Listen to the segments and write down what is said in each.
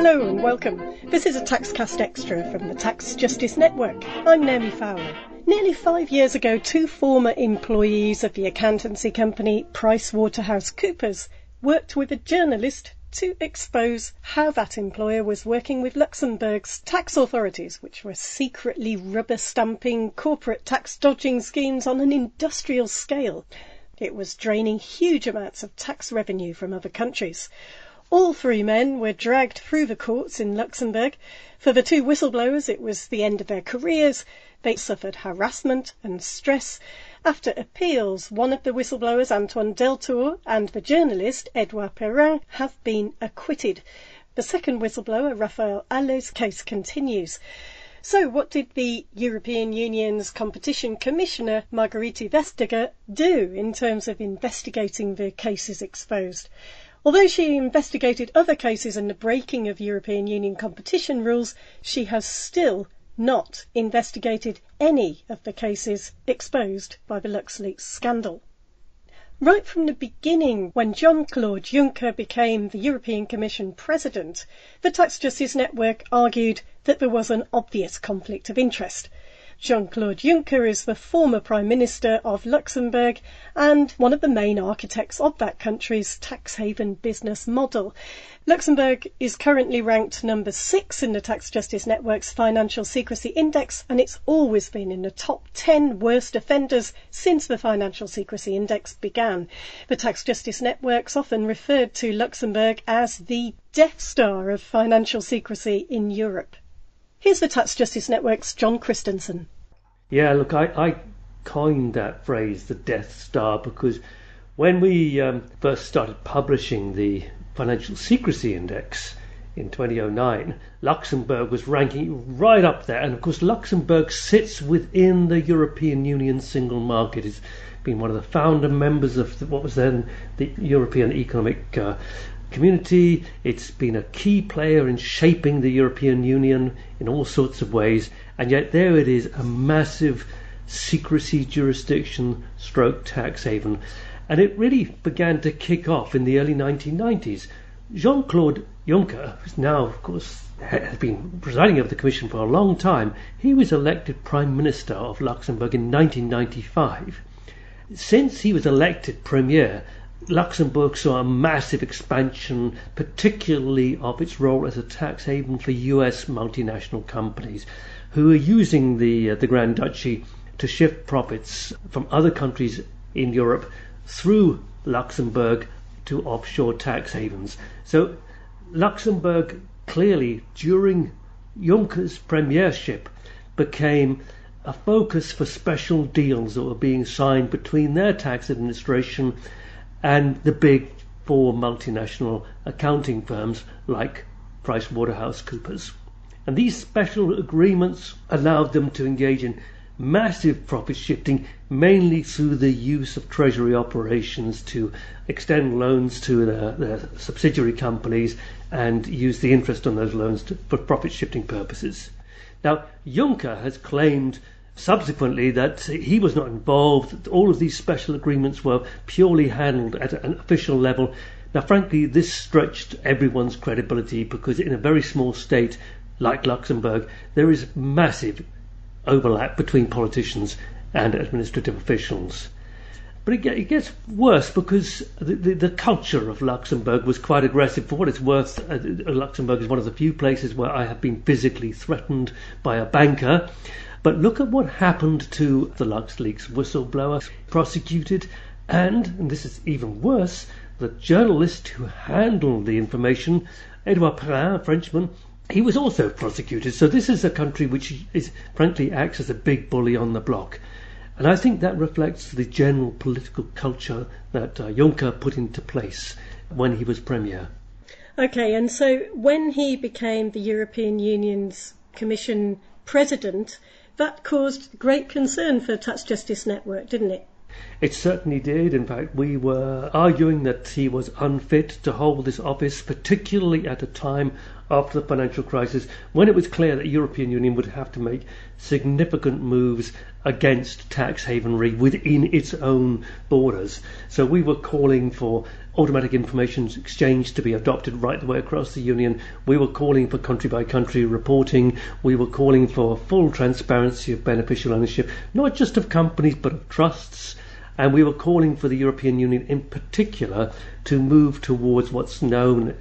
Hello and welcome. This is a TaxCast Extra from the Tax Justice Network. I'm Naomi Fowler. Nearly 5 years ago, two former employees of the accountancy company PricewaterhouseCoopers worked with a journalist to expose how that employer was working with Luxembourg's tax authorities, which were secretly rubber-stamping corporate tax dodging schemes on an industrial scale. It was draining huge amounts of tax revenue from other countries. All three men were dragged through the courts in Luxembourg. For the two whistleblowers, it was the end of their careers. They suffered harassment and stress. After appeals, one of the whistleblowers, Antoine Deltour, and the journalist, Edouard Perrin, have been acquitted. The second whistleblower, Raphael Allé's case continues. So what did the European Union's Competition Commissioner, Margrethe Vestager, do in terms of investigating the cases exposed? Although she investigated other cases and the breaking of European Union competition rules, she has still not investigated any of the cases exposed by the LuxLeaks scandal. Right from the beginning, when Jean-Claude Juncker became the European Commission President, the Tax Justice Network argued that there was an obvious conflict of interest. Jean-Claude Juncker is the former Prime Minister of Luxembourg and one of the main architects of that country's tax haven business model. Luxembourg is currently ranked number 6 in the Tax Justice Network's Financial Secrecy Index, and it's always been in the top 10 worst offenders since the Financial Secrecy Index began. The Tax Justice Network's often referred to Luxembourg as the Death Star of financial secrecy in Europe. Here's the Tax Justice Network's John Christensen. Yeah, look, I coined that phrase, the Death Star, because when we first started publishing the Financial Secrecy Index in 2009, Luxembourg was ranking right up there. And of course, Luxembourg sits within the European Union single market. It's been one of the founder members of what was then the European Economic Community. It's been a key player in shaping the European Union in all sorts of ways, and yet there it is, a massive secrecy jurisdiction stroke tax haven. And it really began to kick off in the early 1990s. Jean-Claude Juncker, who's now of course has been presiding over the Commission for a long time, he was elected Prime Minister of Luxembourg in 1995. Since he was elected Premier, Luxembourg saw a massive expansion, particularly of its role as a tax haven for US multinational companies who are using the Grand Duchy to shift profits from other countries in Europe through Luxembourg to offshore tax havens. So Luxembourg clearly, during Juncker's premiership, became a focus for special deals that were being signed between their tax administration and the big four multinational accounting firms like PricewaterhouseCoopers. And these special agreements allowed them to engage in massive profit shifting, mainly through the use of treasury operations to extend loans to their subsidiary companies and use the interest on those loans for profit shifting purposes. Now, Juncker has claimed subsequently that he was not involved, that all of these special agreements were purely handled at an official level. Now, frankly, this stretched everyone's credibility because in a very small state like Luxembourg, there is massive overlap between politicians and administrative officials. But it gets worse because the culture of Luxembourg was quite aggressive. For what it's worth, Luxembourg is one of the few places where I have been physically threatened by a banker. But look at what happened to the LuxLeaks whistleblower, prosecuted, and this is even worse, the journalist who handled the information, Edouard Perrin, a Frenchman, he was also prosecuted. So this is a country which frankly acts as a big bully on the block. And I think that reflects the general political culture that Juncker put into place when he was Premier. Okay, and so when he became the European Union's Commission President, that caused great concern for Tax Justice Network, didn't it? It certainly did. In fact, we were arguing that he was unfit to hold this office, particularly at a time after the financial crisis, when it was clear that the European Union would have to make significant moves against tax havenry within its own borders. So we were calling for automatic information exchange to be adopted right the way across the Union. We were calling for country-by-country reporting. We were calling for full transparency of beneficial ownership, not just of companies but of trusts. And we were calling for the European Union in particular to move towards what's known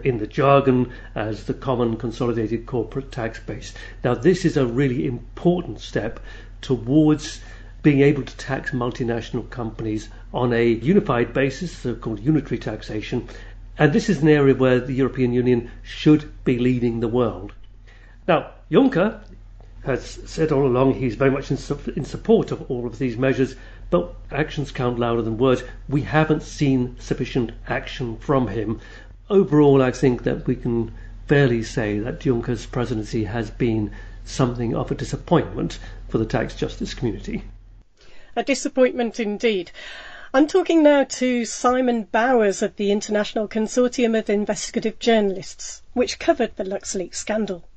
in the jargon as the common consolidated corporate tax base. Now, this is a really important step towards being able to tax multinational companies on a unified basis, so-called unitary taxation. And this is an area where the European Union should be leading the world. Now, Juncker has said all along he's very much in support of all of these measures, but actions count louder than words. We haven't seen sufficient action from him. Overall, I think that we can fairly say that Juncker's presidency has been something of a disappointment for the tax justice community. A disappointment indeed. I'm talking now to Simon Bowers of the International Consortium of Investigative Journalists, which covered the LuxLeaks scandal.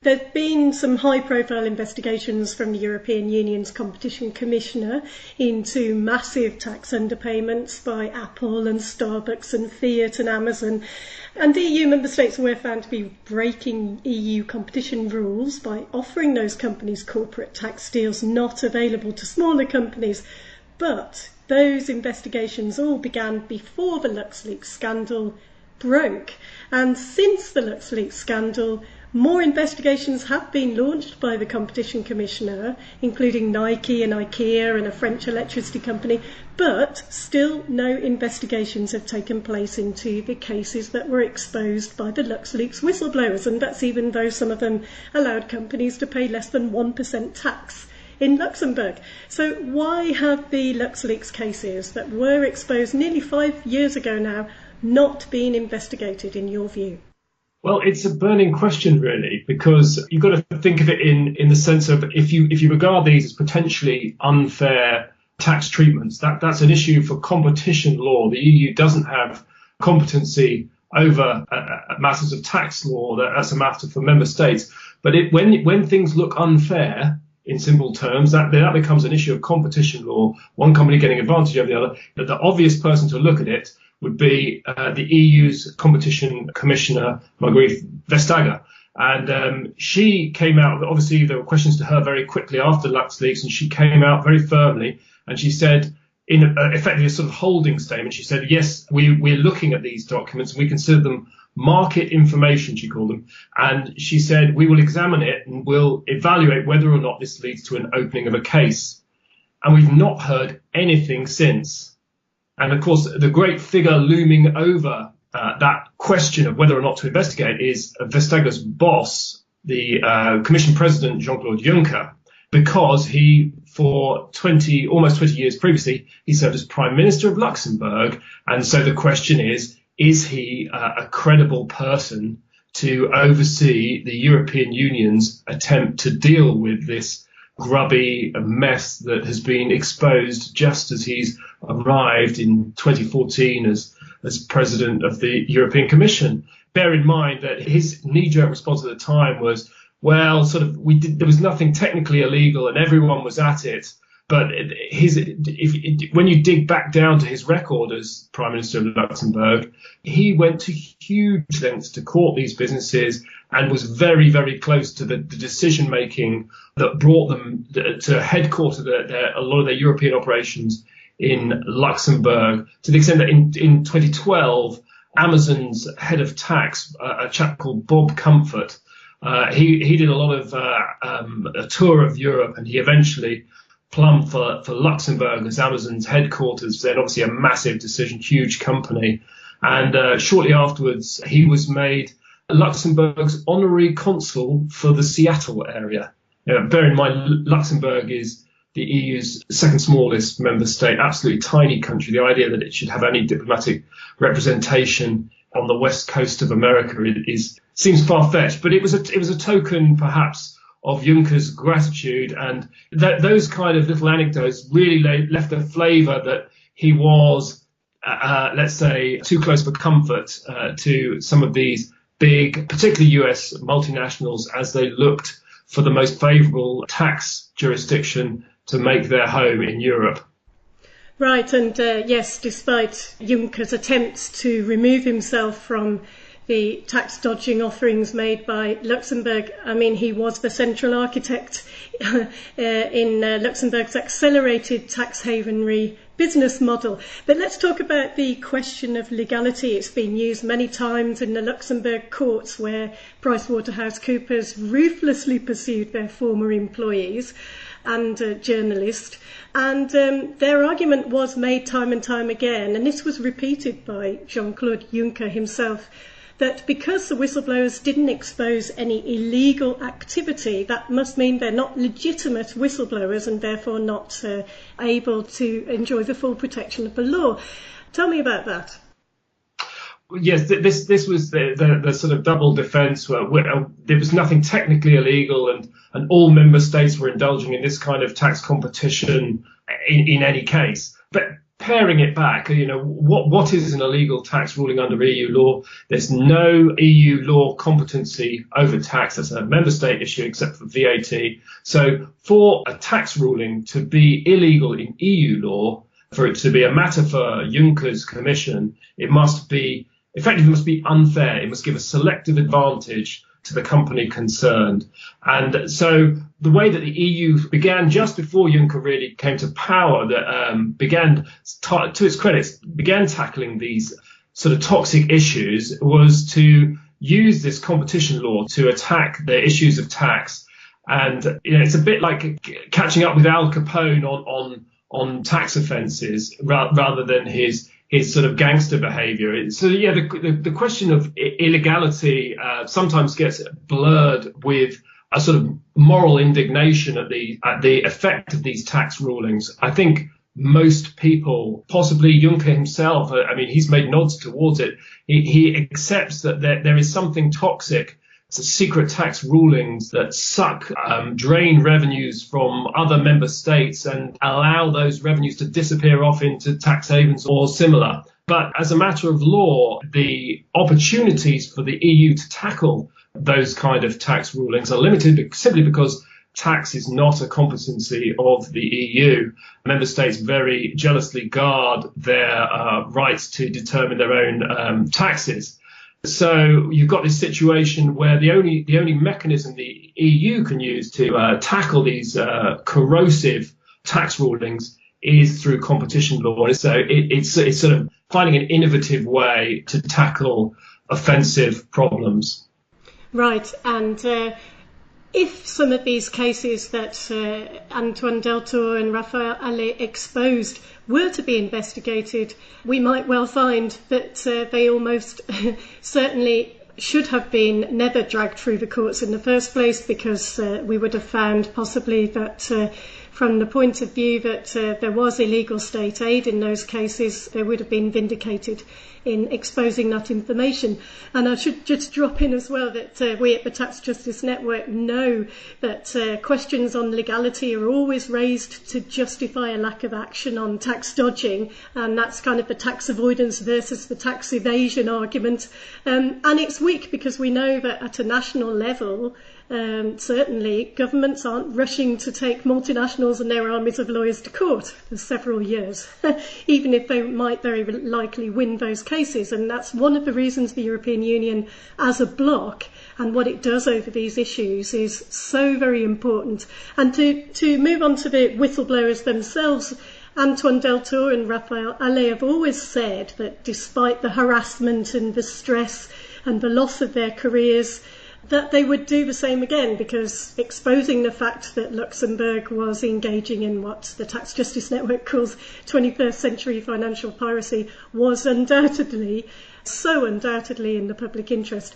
There have been some high-profile investigations from the European Union's Competition Commissioner into massive tax underpayments by Apple and Starbucks and Fiat and Amazon. And EU member states were found to be breaking EU competition rules by offering those companies corporate tax deals not available to smaller companies. But those investigations all began before the LuxLeaks scandal broke. And since the LuxLeaks scandal, more investigations have been launched by the Competition Commissioner, including Nike and IKEA and a French electricity company, but still no investigations have taken place into the cases that were exposed by the LuxLeaks whistleblowers, and that's even though some of them allowed companies to pay less than 1% tax in Luxembourg. So why have the LuxLeaks cases that were exposed nearly 5 years ago now not been investigated in your view? Well, it's a burning question, really, because you've got to think of it in the sense of if you regard these as potentially unfair tax treatments, that's an issue for competition law. The EU doesn't have competency over matters of tax law. That's a matter for member states. But when things look unfair, in simple terms, that becomes an issue of competition law, one company getting advantage over the other. The obvious person to look at it would be the EU's competition commissioner, Margrethe Vestager. And she came out, obviously there were questions to her very quickly after LuxLeaks, and she came out very firmly and she said, in effectively a sort of holding statement, she said, yes, we're looking at these documents and we consider them market information, she called them. And she said, we will examine it and we'll evaluate whether or not this leads to an opening of a case. And we've not heard anything since. And of course, the great figure looming over that question of whether or not to investigate is Vestager's boss, the Commission President Jean-Claude Juncker, because he, for almost 20 years previously, he served as Prime Minister of Luxembourg. And so the question is he a credible person to oversee the European Union's attempt to deal with this grubby mess that has been exposed just as he's arrived in 2014 as president of the European Commission? Bear in mind that his knee-jerk response at the time was, well, there was nothing technically illegal and everyone was at it. But when you dig back down to his record as Prime Minister of Luxembourg, he went to huge lengths to court these businesses and was very, very close to the decision-making that brought them to headquarter a lot of their European operations in Luxembourg, to the extent that in 2012, Amazon's head of tax, a chap called Bob Comfort, he did a lot of a tour of Europe, and he eventually plumbed for Luxembourg as Amazon's headquarters. Then obviously a massive decision, huge company. And shortly afterwards, he was made Luxembourg's honorary consul for the Seattle area. Bear in mind, Luxembourg is the EU's second smallest member state, absolutely tiny country. The idea that it should have any diplomatic representation on the west coast of America seems far-fetched. But it was a token, perhaps, of Juncker's gratitude, and those kind of little anecdotes really left a flavour that he was, let's say, too close for comfort to some of these big, particularly US multinationals, as they looked for the most favourable tax jurisdiction to make their home in Europe. Right, and yes, despite Juncker's attempts to remove himself from the tax dodging offerings made by Luxembourg, I mean, he was the central architect in Luxembourg's accelerated tax havenry business model. But let's talk about the question of legality. It's been used many times in the Luxembourg courts, where PricewaterhouseCoopers ruthlessly pursued their former employees and journalists. And their argument was made time and time again, and this was repeated by Jean-Claude Juncker himself, that because the whistleblowers didn't expose any illegal activity, that must mean they're not legitimate whistleblowers and therefore not able to enjoy the full protection of the law. Tell me about that. Yes, this was the sort of double defence where there was nothing technically illegal, and all member states were indulging in this kind of tax competition in any case. But paring it back, what is an illegal tax ruling under EU law? There's no EU law competency over tax. That's a member state issue except for VAT. So for a tax ruling to be illegal in EU law, for it to be a matter for Juncker's commission, it must be unfair. It must give a selective advantage to the company concerned. And so the way that the EU began just before Juncker really came to power, to its credit, began tackling these sort of toxic issues, was to use this competition law to attack the issues of tax. And it's a bit like catching up with Al Capone on tax offences rather than his sort of gangster behaviour. So yeah, the question of illegality sometimes gets blurred with a sort of moral indignation at the effect of these tax rulings. I think most people, possibly Juncker himself, he's made nods towards it. He accepts that there is something toxic. So secret tax rulings that drain revenues from other member states and allow those revenues to disappear off into tax havens or similar. But as a matter of law, the opportunities for the EU to tackle those kind of tax rulings are limited simply because tax is not a competency of the EU. Member states very jealously guard their rights to determine their own taxes. So you've got this situation where the only mechanism the EU can use to tackle these corrosive tax rulings is through competition law. So it's sort of finding an innovative way to tackle offensive problems. Right, and if some of these cases that Antoine Deltour and Raphael Allais exposed were to be investigated, we might well find that they almost certainly should have been never dragged through the courts in the first place, because we would have found possibly that from the point of view that there was illegal state aid in those cases, they would have been vindicated in exposing that information. And I should just drop in as well that we at the Tax Justice Network know that questions on legality are always raised to justify a lack of action on tax dodging, and that's kind of the tax avoidance versus the tax evasion argument. And it's weak because we know that at a national level, certainly governments aren't rushing to take multinationals and their armies of lawyers to court for several years, even if they might very likely win those cases. And that's one of the reasons the European Union as a bloc and what it does over these issues is so very important. And to move on to the whistleblowers themselves, Antoine Deltour and Raphael Allais have always said that despite the harassment and the stress and the loss of their careers, that they would do the same again, because exposing the fact that Luxembourg was engaging in what the Tax Justice Network calls 21st century financial piracy was undoubtedly in the public interest.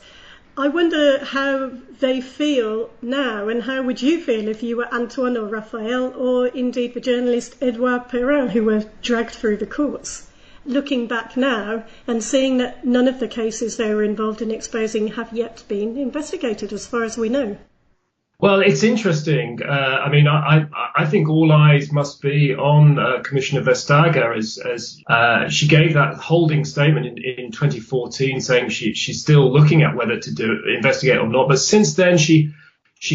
I wonder how they feel now, and how would you feel if you were Antoine or Raphael, or indeed the journalist Edouard Perrin, who were dragged through the courts? Looking back now and seeing that none of the cases they were involved in exposing have yet been investigated as far as we know. Well, it's interesting. I think all eyes must be on Commissioner Vestager as she gave that holding statement in 2014 saying she's still looking at whether to investigate or not. But since then, she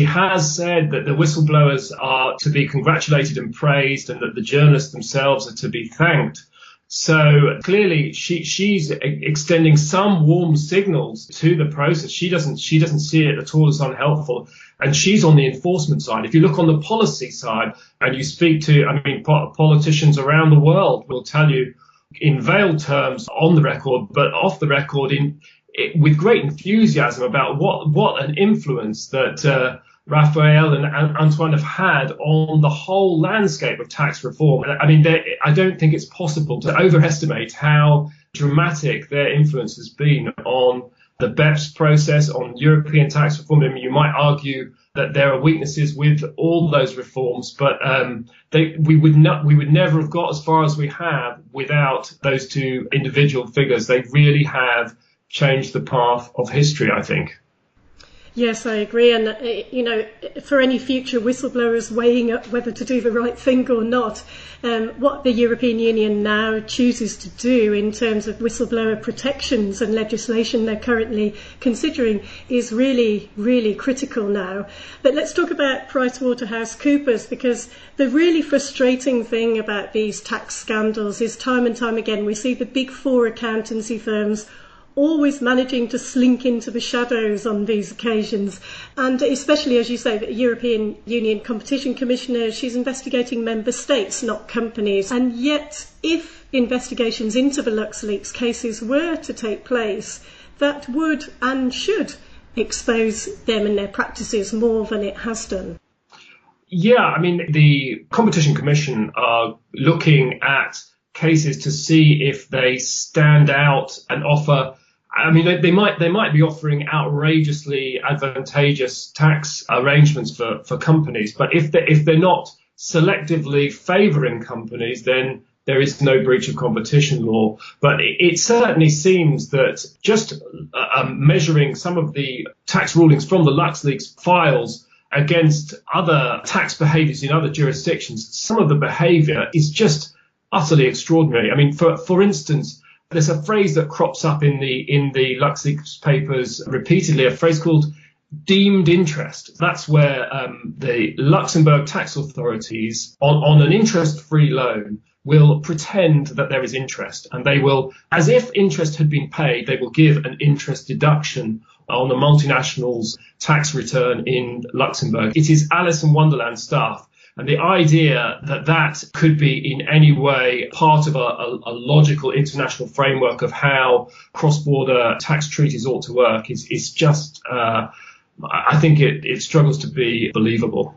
has said that the whistleblowers are to be congratulated and praised and that the journalists themselves are to be thanked. So clearly she's extending some warm signals to the process. She doesn't see it at all as unhelpful. And she's on the enforcement side. If you look on the policy side and you speak to, politicians around the world will tell you in veiled terms on the record, but off the record with great enthusiasm about what an influence that Raphael and Antoine have had on the whole landscape of tax reform. I don't think it's possible to overestimate how dramatic their influence has been on the BEPS process, on European tax reform. You might argue that there are weaknesses with all those reforms, but we would never have got as far as we have without those two individual figures. They really have changed the path of history, I think. Yes, I agree. And, for any future whistleblowers weighing up whether to do the right thing or not, what the European Union now chooses to do in terms of whistleblower protections and legislation they're currently considering is really, really critical now. But let's talk about PricewaterhouseCoopers, because the really frustrating thing about these tax scandals is time and time again we see the big four accountancy firms always managing to slink into the shadows on these occasions. And especially, as you say, the European Union Competition Commissioner, she's investigating member states, not companies. And yet, if investigations into the LuxLeaks cases were to take place, that would and should expose them and their practices more than it has done. Yeah, the Competition Commission are looking at cases to see if they stand out and offer. They might be offering outrageously advantageous tax arrangements for companies, but if they're not selectively favouring companies, then there is no breach of competition law. But it certainly seems that just measuring some of the tax rulings from the LuxLeaks files against other tax behaviours in other jurisdictions, some of the behaviour is just utterly extraordinary. For instance, there's a phrase that crops up in the LuxLeaks papers repeatedly, a phrase called deemed interest. That's where the Luxembourg tax authorities on an interest-free loan will pretend that there is interest, and they will, as if interest had been paid, they will give an interest deduction on the multinational's tax return in Luxembourg. It is Alice in Wonderland stuff. And the idea that could be in any way part of a logical international framework of how cross-border tax treaties ought to work is just, I think it struggles to be believable.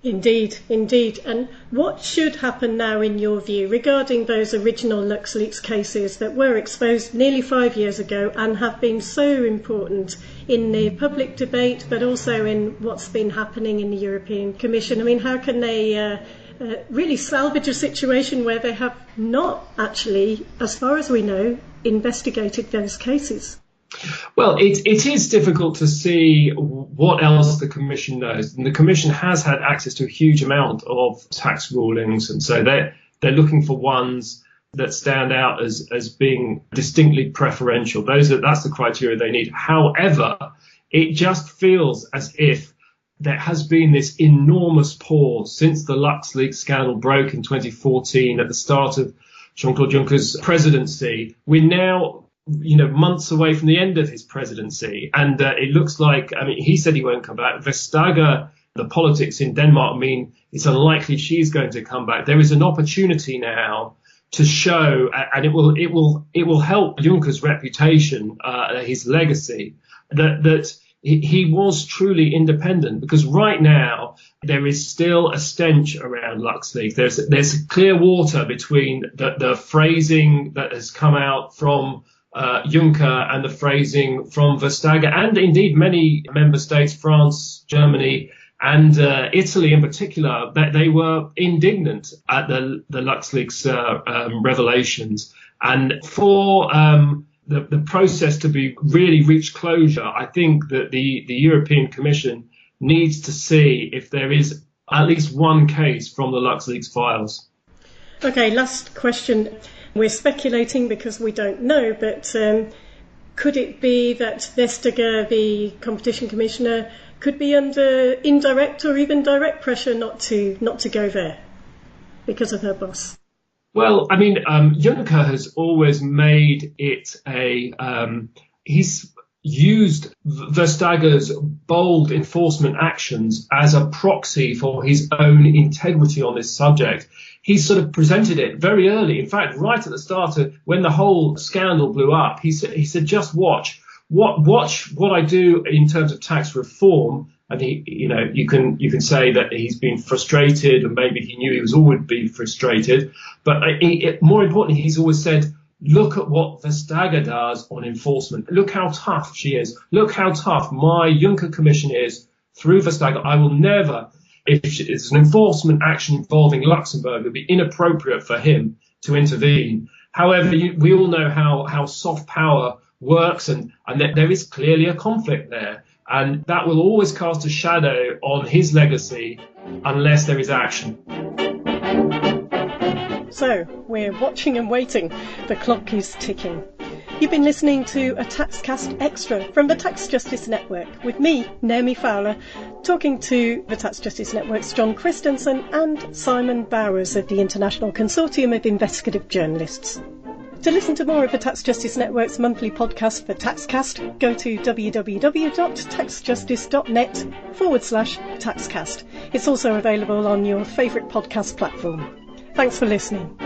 Indeed. And what should happen now, in your view, regarding those original LuxLeaks cases that were exposed nearly 5 years ago and have been so important in the public debate, but also in what's been happening in the European Commission? How can they really salvage a situation where they have not actually, as far as we know, investigated those cases? Well, it is difficult to see what else the Commission knows. And the Commission has had access to a huge amount of tax rulings. And so they're looking for ones that stand out as being distinctly preferential. That's the criteria they need. However, it just feels as if there has been this enormous pause since the LuxLeaks scandal broke in 2014 at the start of Jean-Claude Juncker's presidency. We're now months away from the end of his presidency. And it looks like, he said he won't come back. Vestager, the politics in Denmark mean it's unlikely she's going to come back. There is an opportunity now to show, and it will help Juncker's reputation, his legacy, that he was truly independent, because right now there is still a stench around LuxLeaks. There's clear water between the phrasing that has come out from Juncker and the phrasing from Vestager, and indeed many member states, France, Germany, and Italy in particular, that they were indignant at the LuxLeaks revelations. And for the process to be really reach closure, I think that the European Commission needs to see if there is at least one case from the LuxLeaks files. Okay, last question. We're speculating because we don't know, but could it be that Vestager, the competition commissioner, could be under indirect or even direct pressure not to go there because of her boss? Well, I mean, Juncker has always made it he's used Vestager's bold enforcement actions as a proxy for his own integrity on this subject. He sort of presented it very early. In fact, right at the start of when the whole scandal blew up, he said, just watch what I do in terms of tax reform. And you can say that he's been frustrated, and maybe he knew he was always being frustrated. But more importantly, he's always said, look at what Vestager does on enforcement. Look how tough she is. Look how tough my Juncker Commission is through Vestager. I will never, if it's an enforcement action involving Luxembourg, it would be inappropriate for him to intervene. However, we all know how soft power works, and that there is clearly a conflict there. And that will always cast a shadow on his legacy unless there is action. So, we're watching and waiting. The clock is ticking. You've been listening to a TaxCast Extra from the Tax Justice Network with me, Naomi Fowler, talking to the Tax Justice Network's John Christensen and Simon Bowers of the International Consortium of Investigative Journalists. To listen to more of the Tax Justice Network's monthly podcast for TaxCast, go to www.taxjustice.net/TaxCast. It's also available on your favourite podcast platform. Thanks for listening.